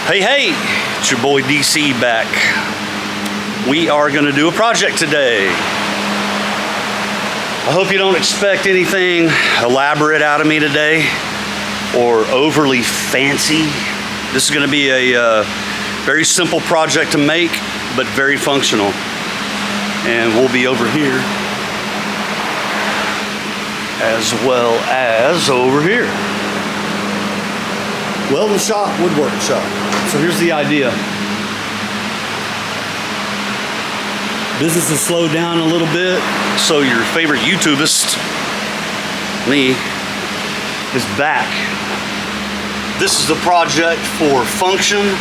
Hey, it's your boy DC back. We are gonna do a project today. I hope you don't expect anything elaborate out of me today or overly fancy. This is gonna be a very simple project to make, but very functional. And we'll be over here as well as over here. Welding shop, woodwork shop. So here's the idea. Business has slowed down a little bit, so your favorite YouTubeist, me, is back. This is the project for function,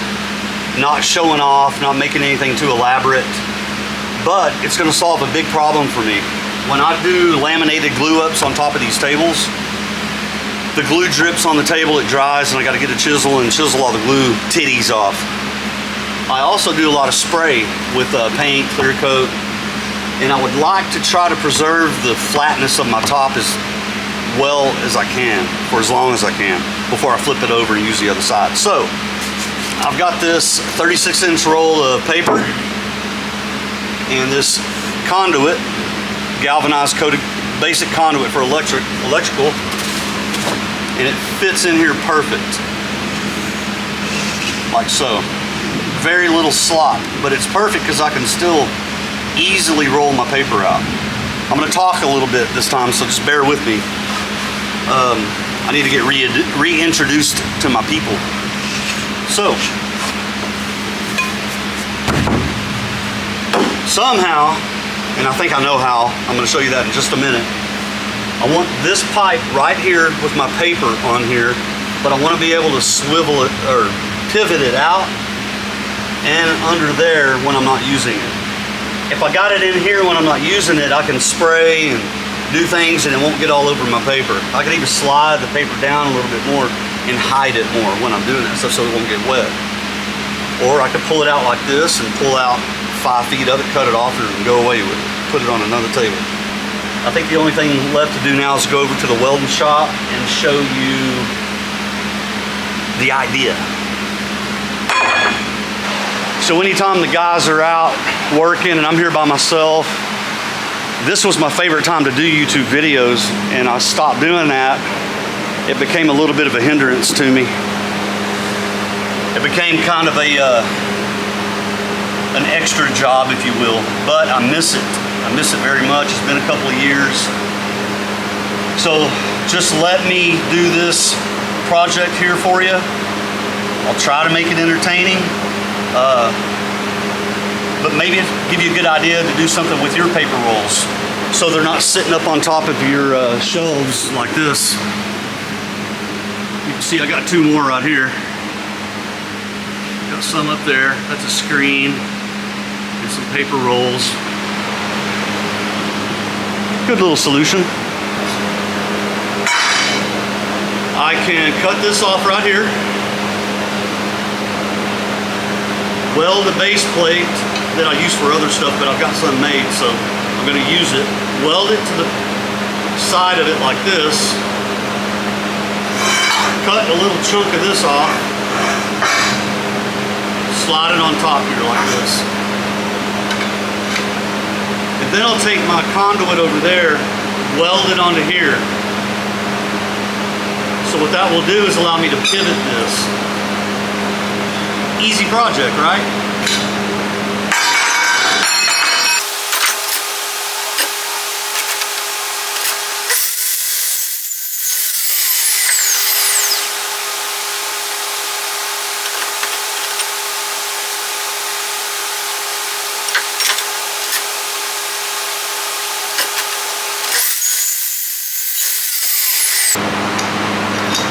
not showing off, not making anything too elaborate, but it's gonna solve a big problem for me. When I do laminated glue ups on top of these tables, the glue drips on the table, it dries, and I gotta get a chisel and chisel all the glue titties off. I also do a lot of spray with paint, clear coat, and I would like to try to preserve the flatness of my top as well as I can, for as long as I can, before I flip it over and use the other side. So, I've got this 36-inch roll of paper and this conduit, galvanized coated basic conduit for electrical, and it fits in here perfect, like so. Very little slop, but it's perfect because I can still easily roll my paper out. I'm going to talk a little bit this time, so just bear with me. I need to get reintroduced to my people. So, somehow, and I think I know how, I'm going to show you that in just a minute. I want this pipe right here with my paper on here, but I want to be able to swivel it or pivot it out and under there when I'm not using it. If I got it in here when I'm not using it, I can spray and do things and it won't get all over my paper. I can even slide the paper down a little bit more and hide it more when I'm doing that stuff so it won't get wet. Or I could pull it out like this and pull out 5 feet of it, cut it off and go away with it. Put it on another table. I think the only thing left to do now is go over to the welding shop and show you the idea. So anytime the guys are out working and I'm here by myself, this was my favorite time to do YouTube videos, and I stopped doing that. It became a little bit of a hindrance to me. It became kind of an extra job, if you will, but I miss it. I miss it very much. It's been a couple of years. So just let me do this project here for you. I'll try to make it entertaining, but maybe give you a good idea to do something with your paper rolls so they're not sitting up on top of your shelves like this. You can see I got 2 more right here. Got some up there. That's a screen and some paper rolls. Good little solution. I can cut this off right here, weld a base plate that I use for other stuff, but I've got some made, so I'm going to use it. Weld it to the side of it like this. Cut a little chunk of this off. Slide it on top here like this. And then I'll take my conduit over there, weld it onto here. So what that will do is allow me to pivot this. Easy project, right?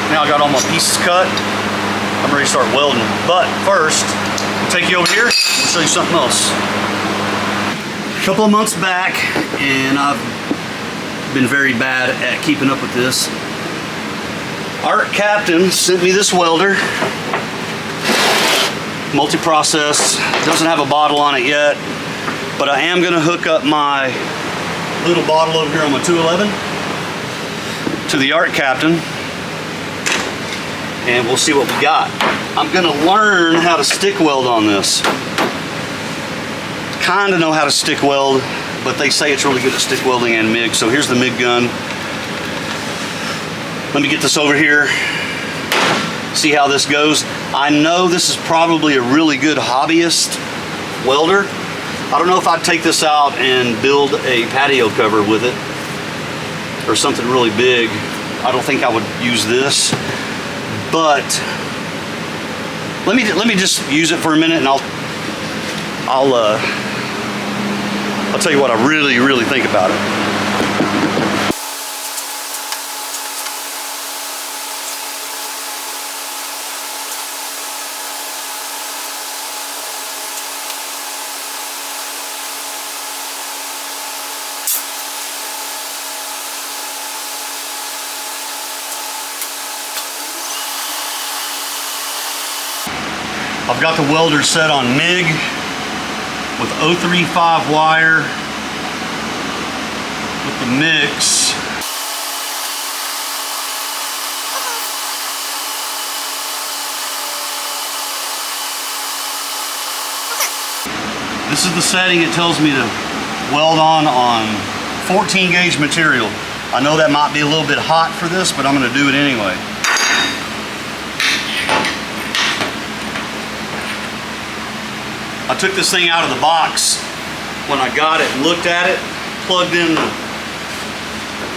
Now I got all my pieces cut. I'm ready to start welding. But first, I'll take you over here and show you something else. A couple of months back, and I've been very bad at keeping up with this. Art Captain sent me this welder. Multi-process. Doesn't have a bottle on it yet, but I am gonna hook up my little bottle over here on my 211 to the Art Captain. and we'll see what we got. I'm gonna learn how to stick weld on this. Kinda know how to stick weld, but they say it's really good at stick welding and MIG. So here's the MIG gun. Let me get this over here, see how this goes. I know this is probably a really good hobbyist welder. I don't know if I'd take this out and build a patio cover with it or something really big. I don't think I would use this, but let me just use it for a minute, and I'll tell you what I really think about it. I've got the welder set on MIG with 035 wire with the mix. This is the setting it tells me to weld on 14 gauge material. I know that might be a little bit hot for this, but I'm going to do it anyway. I took this thing out of the box when I got it and looked at it, plugged in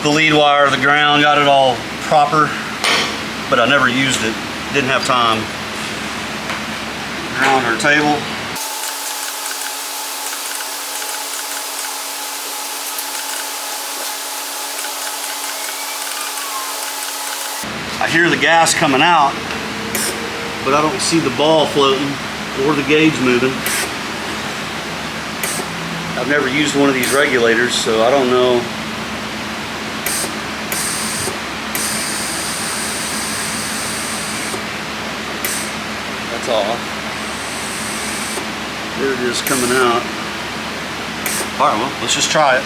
the lead wire, the ground, got it all proper, but I never used it. Didn't have time. Ground our table. I hear the gas coming out, but I don't see the ball floating or the gauge moving. I've never used one of these regulators, so I don't know. That's off. There it is coming out. All right, well, let's just try it.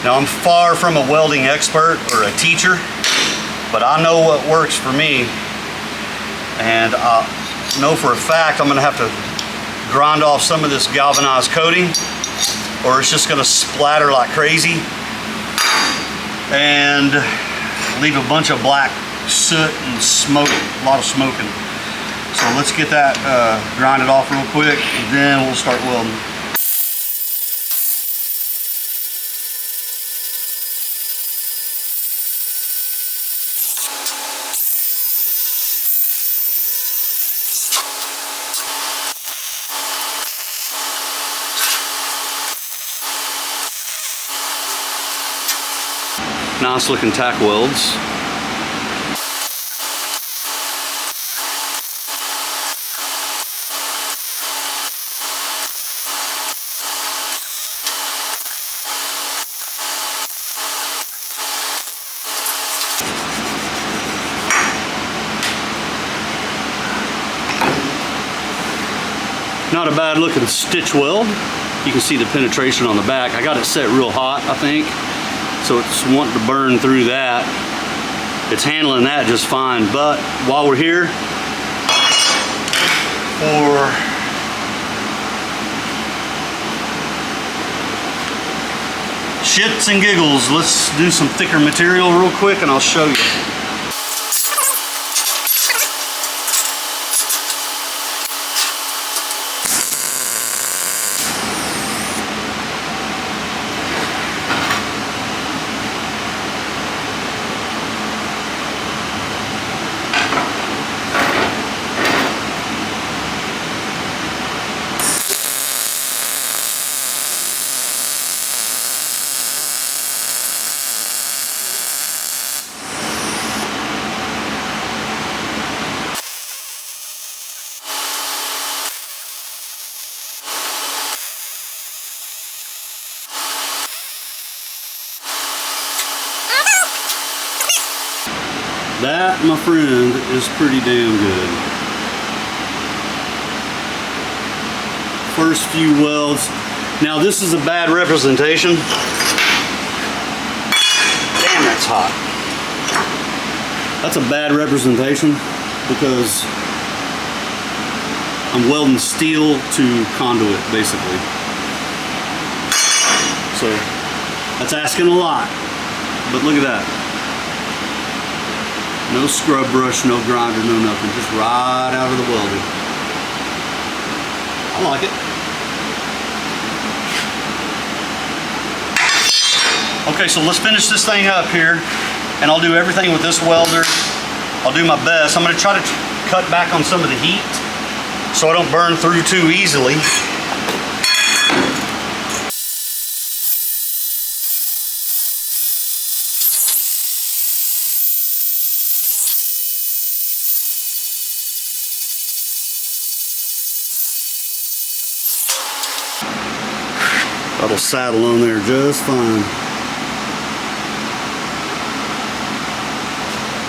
Now, I'm far from a welding expert or a teacher, but I know what works for me, and I know for a fact I'm gonna have to grind off some of this galvanized coating, or it's just gonna splatter like crazy and leave a bunch of black soot and smoke, a lot of smoking. So let's get that grinded off real quick, and then we'll start welding. Nice looking tack welds. Not a bad looking stitch weld. You can see the penetration on the back. I got it set real hot, I think, so it's wanting to burn through that. It's handling that just fine. But while we're here, for shits and giggles, let's do some thicker material real quick and I'll show you. That, my friend, is pretty damn good. First few welds. Now this is a bad representation. Damn, that's hot. That's a bad representation because I'm welding steel to conduit, basically. So that's asking a lot, but look at that. No scrub brush, no grinder, no nothing. Just right out of the welder. I like it. Okay, so let's finish this thing up here, and I'll do everything with this welder. I'll do my best. I'm going to try to cut back on some of the heat so I don't burn through too easily. That'll saddle on there just fine.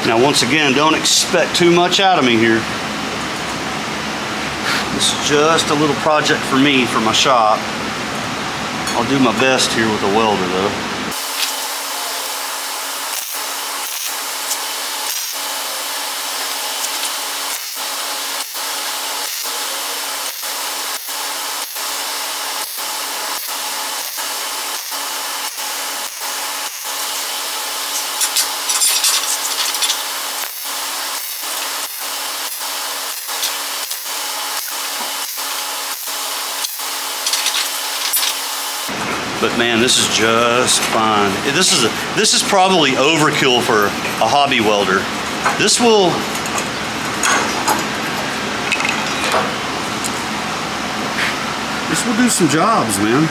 Now once again, don't expect too much out of me here. This is just a little project for me, for my shop. I'll do my best here with the welder though. But man, this is just fine. This is probably overkill for a hobby welder. This will do some jobs, man.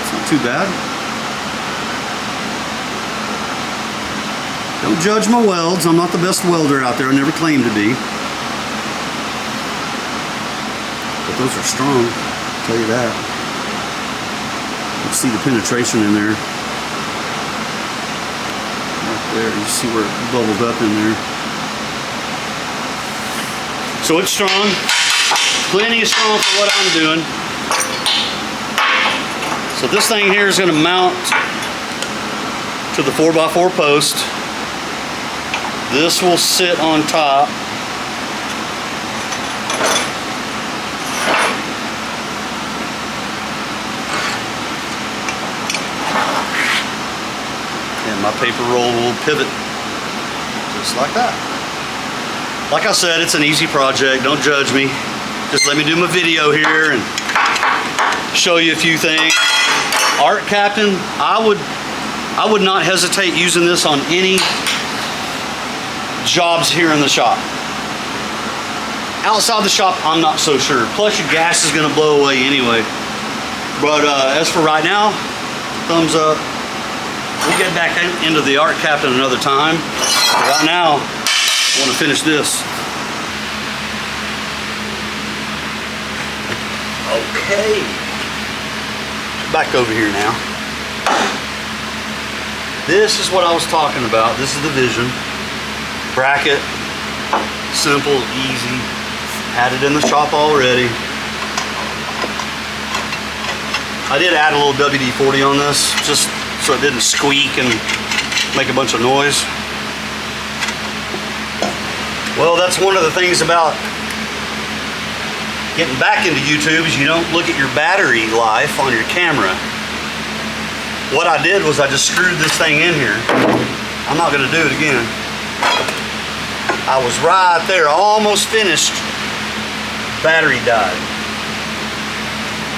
It's not too bad. Don't judge my welds. I'm not the best welder out there. I never claimed to be. But those are strong, I'll tell you that. You can see the penetration in there. Right there, you see where it bubbled up in there. So it's strong. Plenty of strong for what I'm doing. So this thing here is going to mount to the 4x4 post. This will sit on top. And my paper roll will pivot just like that. Like I said, it's an easy project. Don't judge me. Just let me do my video here and show you a few things. Art Captain, I would not hesitate using this on any jobs here in the shop. Outside the shop, I'm not so sure. Plus your gas is gonna blow away anyway. But as for right now, thumbs up. We'll get back into the Art Captain another time. But right now, I wanna finish this. Okay. Back over here now. This is what I was talking about. This is the vision. Bracket, simple, easy. Had it in the shop already. I did add a little WD-40 on this, just so it didn't squeak and make a bunch of noise. Well, that's one of the things about getting back into YouTube is you don't look at your battery life on your camera. What I did was I just screwed this thing in here. I'm not gonna do it again. I was right there, almost finished. Battery died.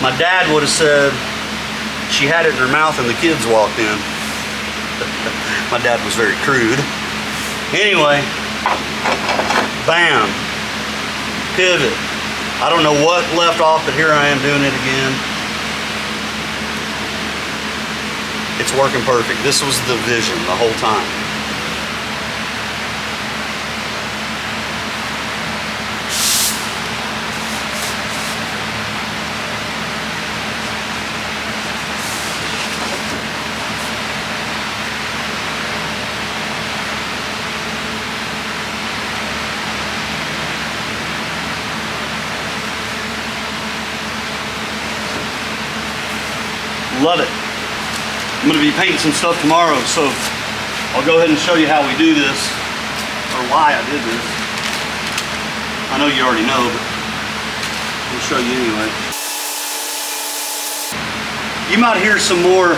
My dad would have said she had it in her mouth and the kids walked in. My dad was very crude. Anyway, bam, pivot. I don't know what left off, but here I am doing it again. It's working perfect. This was the vision the whole time. Love it. I'm going to be painting some stuff tomorrow, so I'll go ahead and show you how we do this, or why I did this. I know you already know, but I'll show you anyway. You might hear some more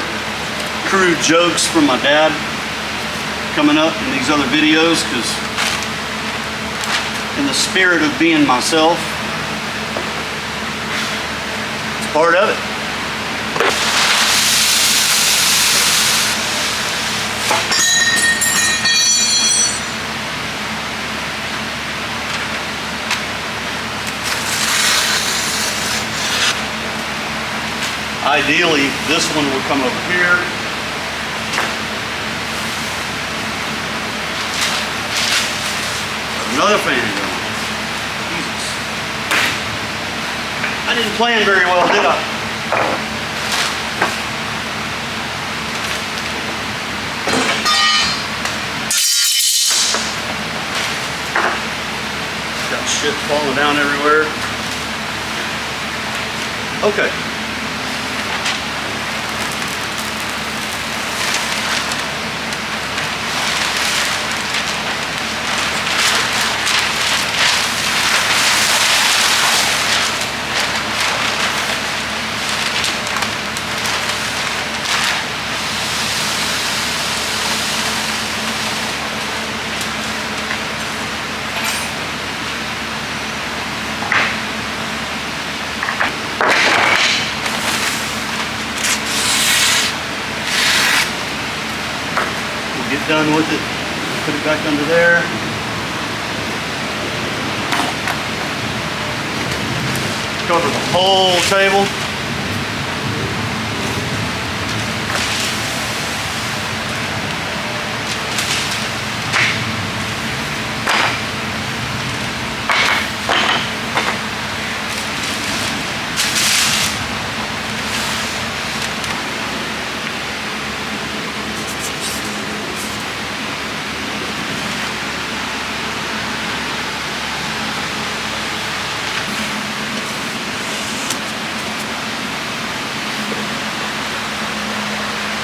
crude jokes from my dad coming up in these other videos, because in the spirit of being myself, it's part of it. Ideally, this one would come over here. Another fan going. Jesus. I didn't plan very well, did I? Got shit falling down everywhere. Okay. Get done with it, put it back under there. Cover the whole table.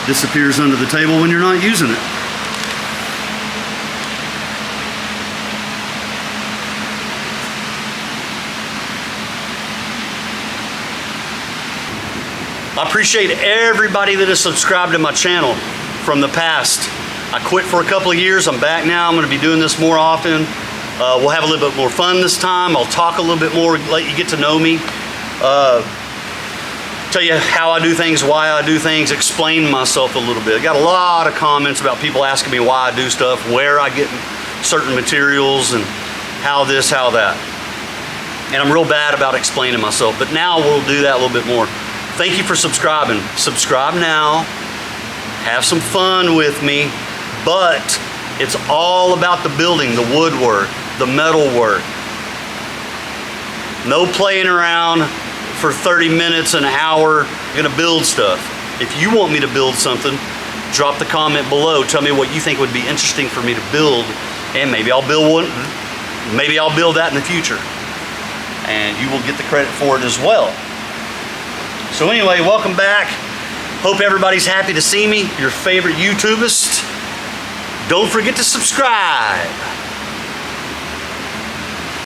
Disappears under the table when you're not using it. I appreciate everybody that has subscribed to my channel from the past. I quit for a couple of years. I'm back now. I'm going to be doing this more often. We'll have a little bit more fun this time. I'll talk a little bit more, let you get to know me. Tell you how I do things, why I do things, explain myself a little bit. I got a lot of comments about people asking me why I do stuff, where I get certain materials, and how this, how that. And I'm real bad about explaining myself, but now we'll do that a little bit more. Thank you for subscribing. Subscribe now. Have some fun with me, but it's all about the building, the woodwork, the metal work. No playing around for 30 minutes, an hour, you're gonna build stuff. If you want me to build something, drop the comment below. Tell me what you think would be interesting for me to build, and maybe I'll build one. Maybe I'll build that in the future, and you will get the credit for it as well. So anyway, welcome back. Hope everybody's happy to see me, your favorite YouTubist. Don't forget to subscribe.